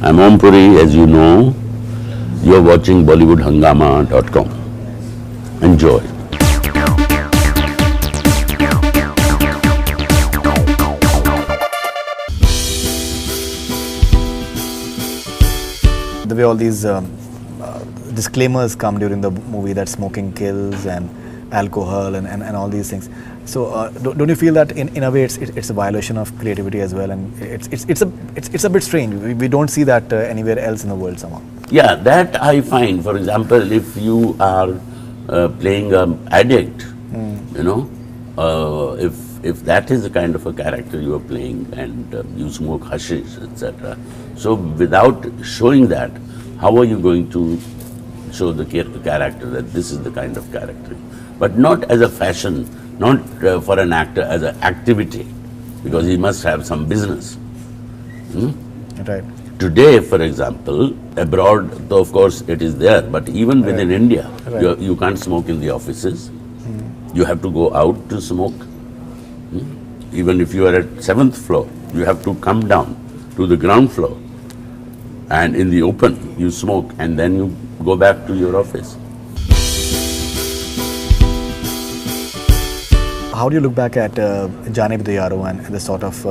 I'm Om Puri, as you know. You're watching BollywoodHangama.com. Enjoy. The way all these disclaimers come during the movie that smoking kills and alcohol and all these things. So don't you feel that in a way it's a violation of creativity as well, and it's a bit strange. We don't see that anywhere else in the world somehow. Yeah, that I find. For example, if you are playing an addict, you know, if that is the kind of a character you are playing and you smoke hashish, etc. So without showing that, how are you going to show the character that this is the kind of character? But not as a fashion, not for an actor as an activity, because he must have some business. Right. Today, for example, abroad, though of course it is there, but even within India, you can't smoke in the offices. You have to go out to smoke. Even if you are at 7th floor, you have to come down to the ground floor, and in the open you smoke, and then you go back to your office. How do you look back at Jaane Bhi Yaro and the sort of,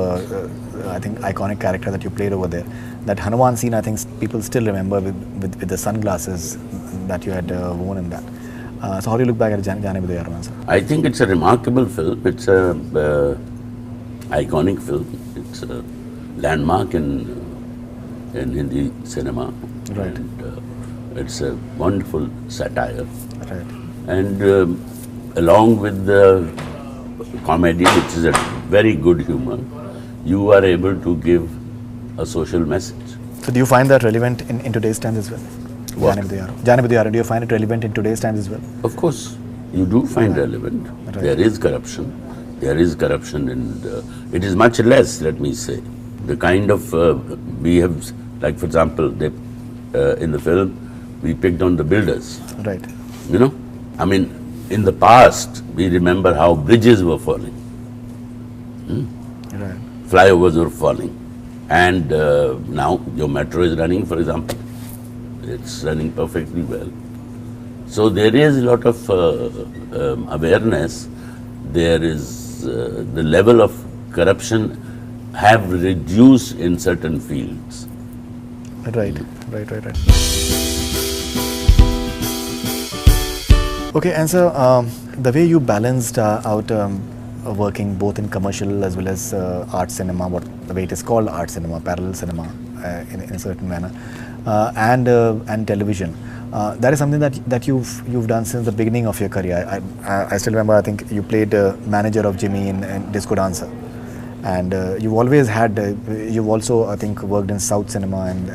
I think, iconic character that you played over there? That Hanuman scene, I think people still remember with the sunglasses that you had worn in that. So how do you look back at Jaane Bhi Yaro, sir? I think it's a remarkable film. It's a iconic film. It's a landmark in Hindi cinema. Right. And, it's a wonderful satire. Right. And along with the comedy, which is a very good humor, you are able to give a social message. So do you find that relevant in today's times as well? What? Jaane Bhi Yaro. Jaane Bhi Yaro, do you find it relevant in today's times as well? Of course, you do find relevant. Right. There is corruption. There is corruption, and it is much less, let me say. The kind of, we have, like for example, in the film, we picked on the builders. Right. You know, I mean, in the past, we remember how bridges were falling. Right. Flyovers were falling. And now your metro is running, for example. It's running perfectly well. So there is a lot of awareness. There is the level of corruption have reduced in certain fields. Right. Okay, and so the way you balanced out working both in commercial as well as art cinema, the way it is called art cinema, parallel cinema in a certain manner, and television, that is something that you've done since the beginning of your career. I still remember, I think you played manager of Jimmy in Disco Dancer, and you've always had, you've also, I think, worked in South cinema, and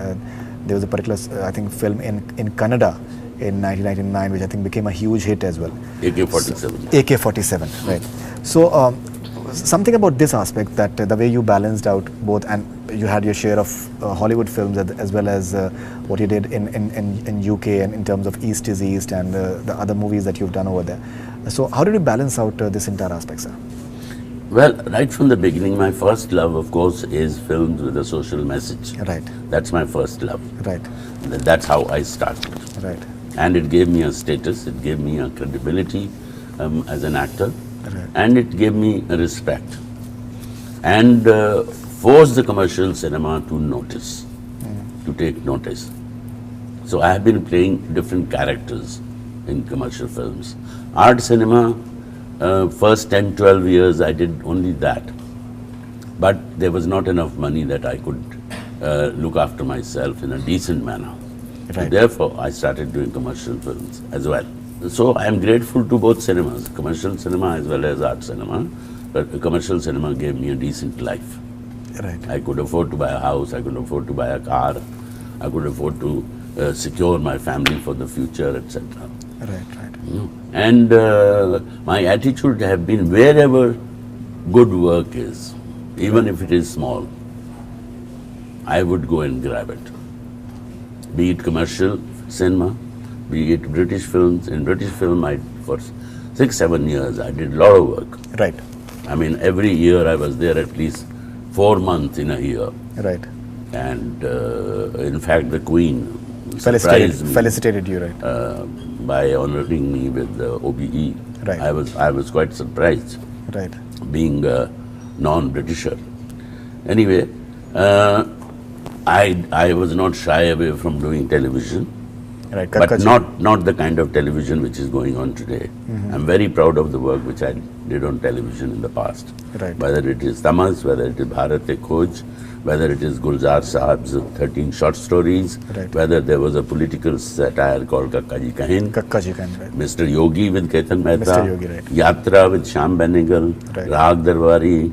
there was a particular, I think, film in Kannada in 1999, which I think became a huge hit as well. AK-47. AK-47, right. So something about this aspect, that the way you balanced out both, and you had your share of Hollywood films as well as what you did in UK, and in terms of East is East and the other movies that you've done over there. So how did you balance out this entire aspect, sir? Well, right from the beginning, my first love, of course, is films with a social message. Right. That's my first love. Right. That's how I started. Right. And it gave me a status, it gave me a credibility as an actor, Right. and it gave me a respect, and forced the commercial cinema to notice, to take notice. So I have been playing different characters in commercial films. Art cinema, first 10, 12 years I did only that. But there was not enough money that I could look after myself in a decent manner. Right. Therefore, I started doing commercial films as well. So I am grateful to both cinemas, commercial cinema as well as art cinema. But commercial cinema gave me a decent life. Right. I could afford to buy a house, I could afford to buy a car, I could afford to secure my family for the future, etc. Right. And my attitude have been, wherever good work is, even if it is small, I would go and grab it. Be it commercial cinema, be it British films. In British film, for 6-7 years, I did a lot of work. Right. I mean, every year I was there at least 4 months in a year. Right. And in fact, the Queen surprised me Felicitated you, right? by honoring me with the OBE. Right. I was quite surprised, Right. being a non-Britisher. Anyway, I was not shy away from doing television. Right. But Kakkaji. not the kind of television which is going on today. I'm very proud of the work which I did on television in the past. Right. Whether it is Tamas, whether it is Bharat-e-Khoj, whether it is Gulzar Sahab's 13 short stories, Right. whether there was a political satire called Kakkaji Kahin, Kakkaji Khan, right? Mr. Yogi with Ketan Mehta, Mr. Yogi, right. Yatra with Shyam Benegal, Right. Rag Darwari.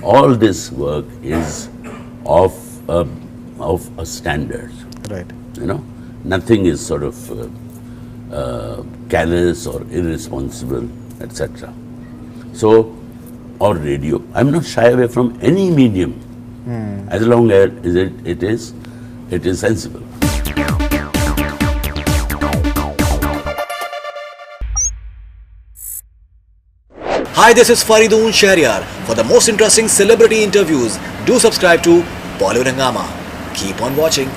All this work is of a standard. Right. You know, nothing is sort of callous or irresponsible, etc. So, or radio. I'm not shy away from any medium, as long as it is sensible. Hi, this is Faridun Shahryar. For the most interesting celebrity interviews, do subscribe to Bollywood Hangama. Keep on watching.